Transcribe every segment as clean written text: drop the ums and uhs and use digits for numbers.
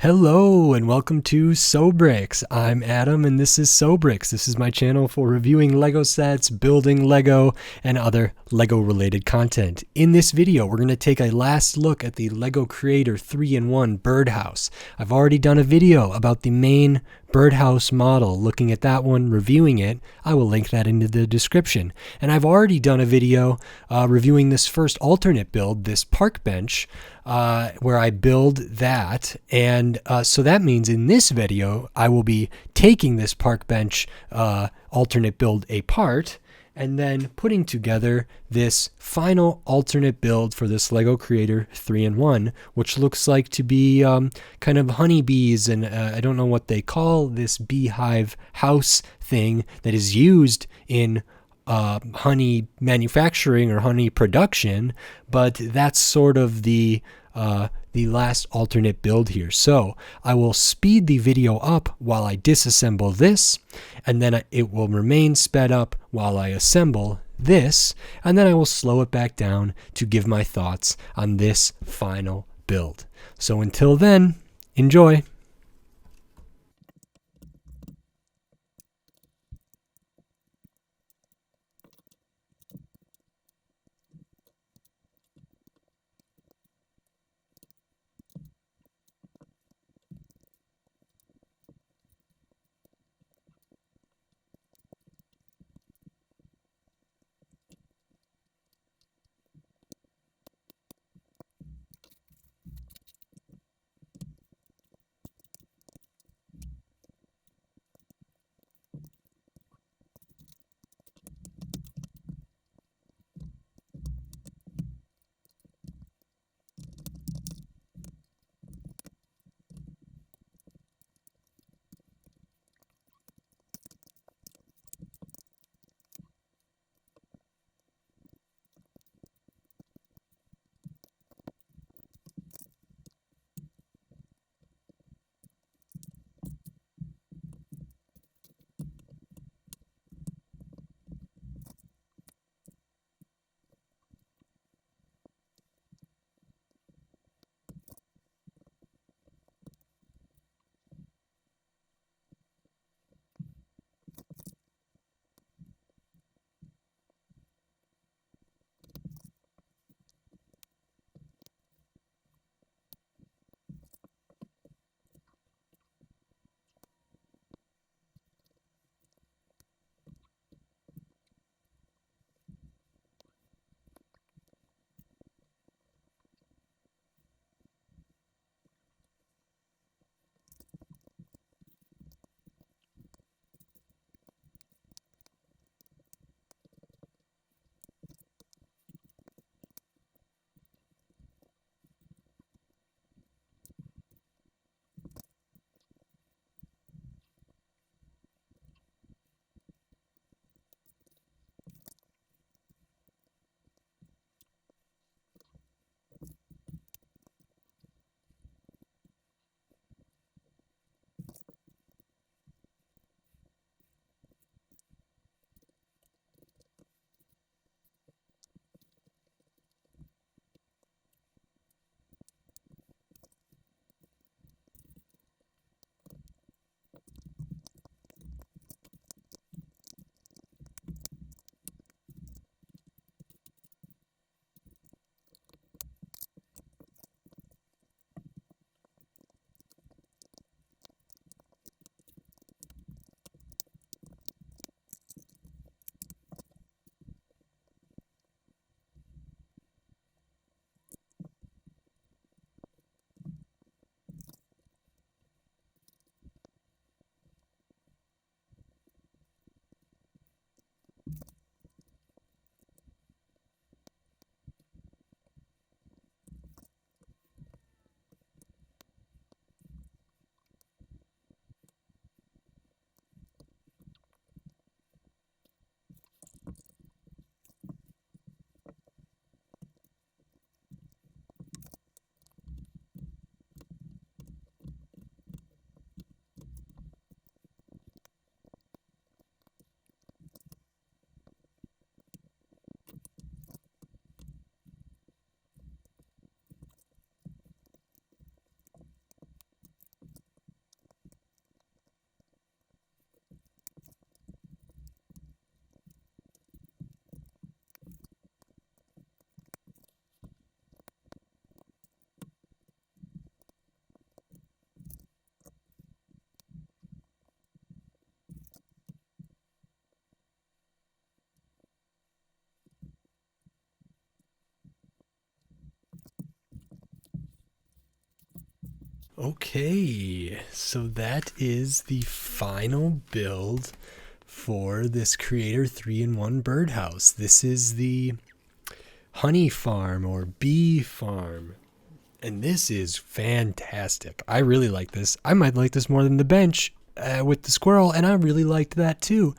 Hello and welcome to Sobrix. I'm Adam and this is Sobrix. This is my channel for reviewing Lego sets, building Lego, and other Lego related content. In this video, we're going to take a last look at the Lego Creator 3-in-1 Birdhouse. I've already done a video about the main Birdhouse model, looking at that one, reviewing it. I will link that into the description. And I've already done a video reviewing this first alternate build, this park bench, where I build that. And so that means in this video, I will be taking this park bench alternate build apart and then putting together this final alternate build for this Lego Creator 3-in-1, which looks like to be kind of honeybees, and I don't know what they call this beehive house thing that is used in honey manufacturing or honey production, but that's sort of the last alternate build here. So I will speed the video up while I disassemble this, and then it will remain sped up while I assemble this, and then I will slow it back down to give my thoughts on this final build. So until then, enjoy. Okay, so that is the final build for this Creator 3-in-1 birdhouse. This is the honey farm or bee farm. And this is fantastic. I really like this. I might like this more than the bench with the squirrel, and I really liked that too.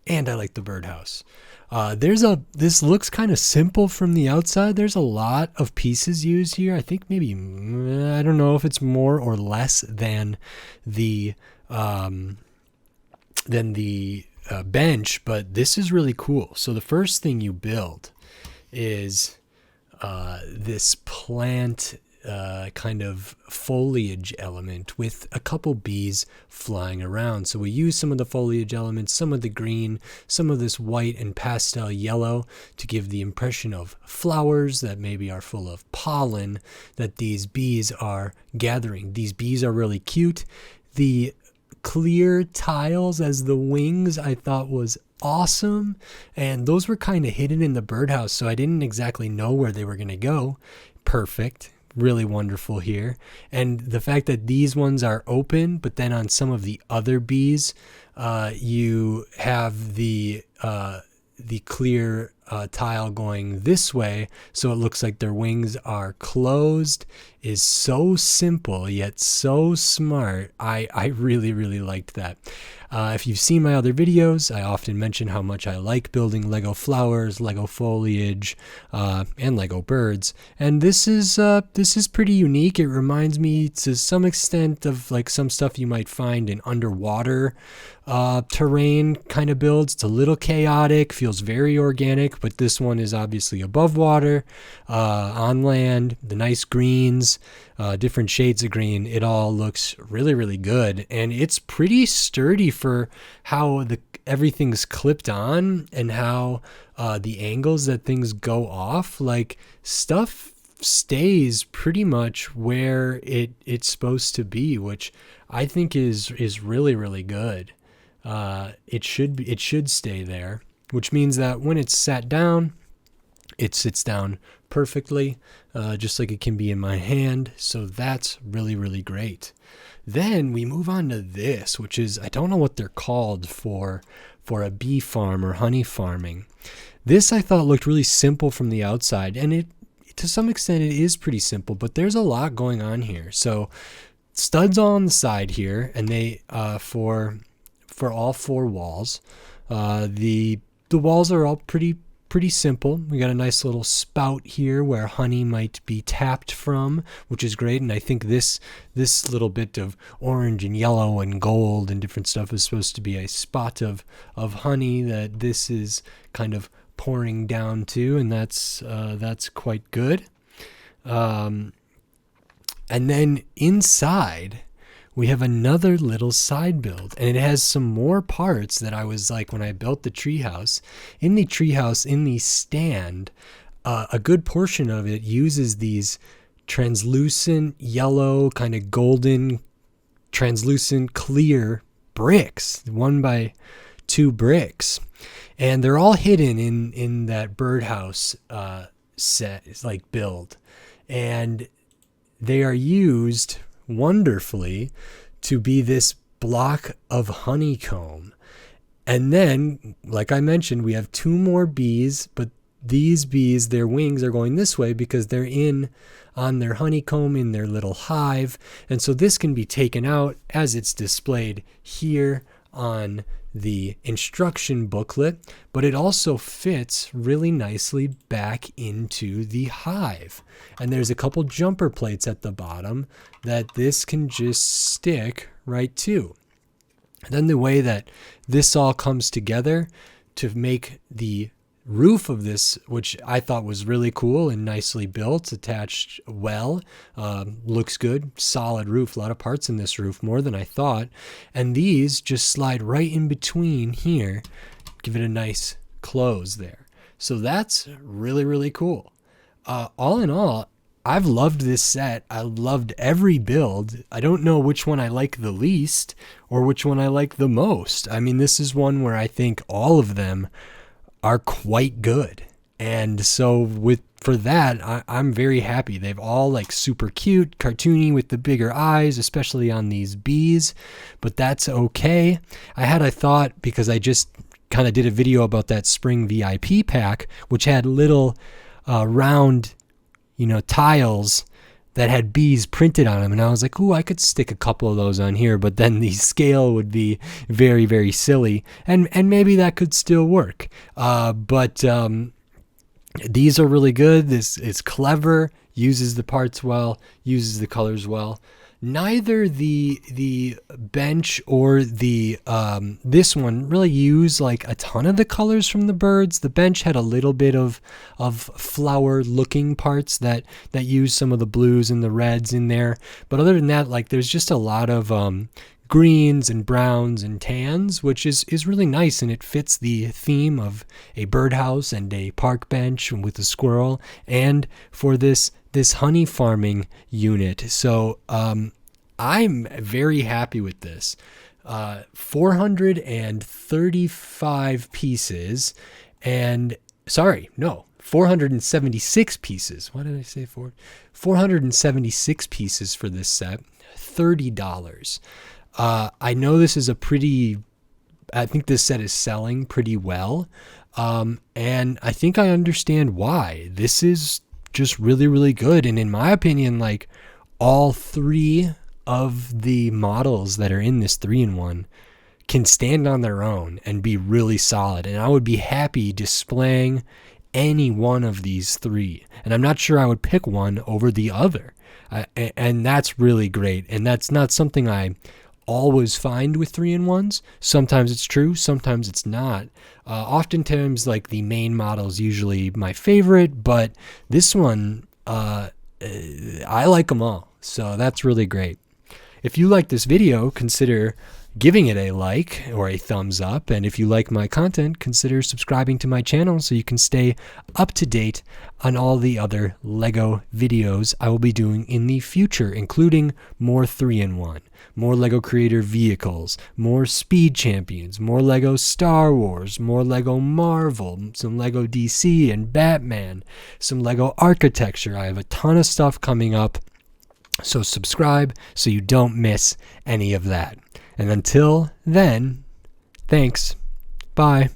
And I like the birdhouse. This looks kind of simple from the outside. There's a lot of pieces used here. I think maybe, I don't know if it's more or less than the bench, but this is really cool. So the first thing you build is this plant kind of foliage element with a couple bees flying around. So we use some of the foliage elements, some of the green, some of this white and pastel yellow to give the impression of flowers that maybe are full of pollen that these bees are gathering. These bees are really cute. The clear tiles as the wings I thought was awesome, and those were kind of hidden in the birdhouse, so I didn't exactly know where they were going to go. Perfect. Really wonderful here. And the fact that these ones are open, but then on some of the other bees, you have the clear tile going this way, so it looks like their wings are closed, is so simple yet so smart. I really, really liked that. If you've seen my other videos, I often mention how much I like building Lego flowers, Lego foliage, and Lego birds. And this is pretty unique. It reminds me to some extent of like some stuff you might find in underwater terrain kind of builds. It's a little chaotic, feels very organic, but this one is obviously above water, on land, the nice greens, different shades of green. It all looks really, really good, and it's pretty sturdy for how everything's clipped on and how the angles that things go off. Like, stuff stays pretty much where it's supposed to be, which I think is really, really good. It should stay there, which means that when it's sat down, it sits down perfectly, just like it can be in my hand. So that's really, really great. Then we move on to this, which is, I don't know what they're called for a bee farm or honey farming. This I thought looked really simple from the outside, and it, to some extent, it is pretty simple, but there's a lot going on here. So studs on the side here, and they for all four walls. The walls are all pretty simple. We got a nice little spout here where honey might be tapped from, which is great. And I think this little bit of orange and yellow and gold and different stuff is supposed to be a spot of honey that this is kind of pouring down to, and that's quite good. And then inside, we have another little side build, and it has some more parts that I was like when I built the treehouse. In the treehouse, in the stand, a good portion of it uses these translucent yellow, kind of golden, translucent clear bricks, 1x2 bricks, and they're all hidden in that birdhouse set, like build, and they are used wonderfully to be this block of honeycomb. And then, like I mentioned, we have two more bees, but these bees, their wings are going this way because they're on their honeycomb in their little hive. And so this can be taken out as it's displayed here on the instruction booklet, but it also fits really nicely back into the hive. And there's a couple jumper plates at the bottom that this can just stick right to. And then the way that this all comes together to make the roof of this, which I thought was really cool and nicely built, attached well, looks good, solid roof, a lot of parts in this roof, more than I thought. And these just slide right in between here, give it a nice close there. So that's really, really cool. All in all, I've loved this set. I loved every build. I don't know which one I like the least or which one I like the most. I mean, this is one where I think all of them are quite good. And so for that, I'm very happy. They've all like super cute, cartoony with the bigger eyes, especially on these bees, but that's okay. I had a thought because I just kind of did a video about that spring VIP pack, which had little round, tiles that had bees printed on them. And I was like, ooh, I could stick a couple of those on here, but then the scale would be very, very silly. And maybe that could still work. But these are really good. This is clever, uses the parts well, uses the colors well. Neither the bench or the this one really use like a ton of the colors from the birds. The bench had a little bit of flower looking parts that use some of the blues and the reds in there. But other than that, like there's just a lot of greens and browns and tans, which is really nice, and it fits the theme of a birdhouse and a park bench with a squirrel, and for this honey farming unit. So I'm very happy with this. 435 pieces, and 476 pieces. What did I say? 476 pieces for this set. $30. I know this is I think this set is selling pretty well. And I think I understand why. This is just really, really good. And in my opinion, like all three of the models that are in this 3-in-1 can stand on their own and be really solid. And I would be happy displaying any one of these three. And I'm not sure I would pick one over the other. And that's really great. And that's not something I always find with 3-in-1s. Sometimes it's true, sometimes it's not. Oftentimes, like the main model is usually my favorite, but this one, I like them all. So that's really great. If you like this video, consider giving it a like or a thumbs up. And if you like my content, consider subscribing to my channel so you can stay up to date on all the other Lego videos I will be doing in the future, including more 3-in-1, more Lego Creator vehicles, more Speed Champions, more Lego Star Wars, more Lego Marvel, some Lego DC and Batman, some Lego architecture. I have a ton of stuff coming up, so subscribe so you don't miss any of that. And until then, thanks. Bye.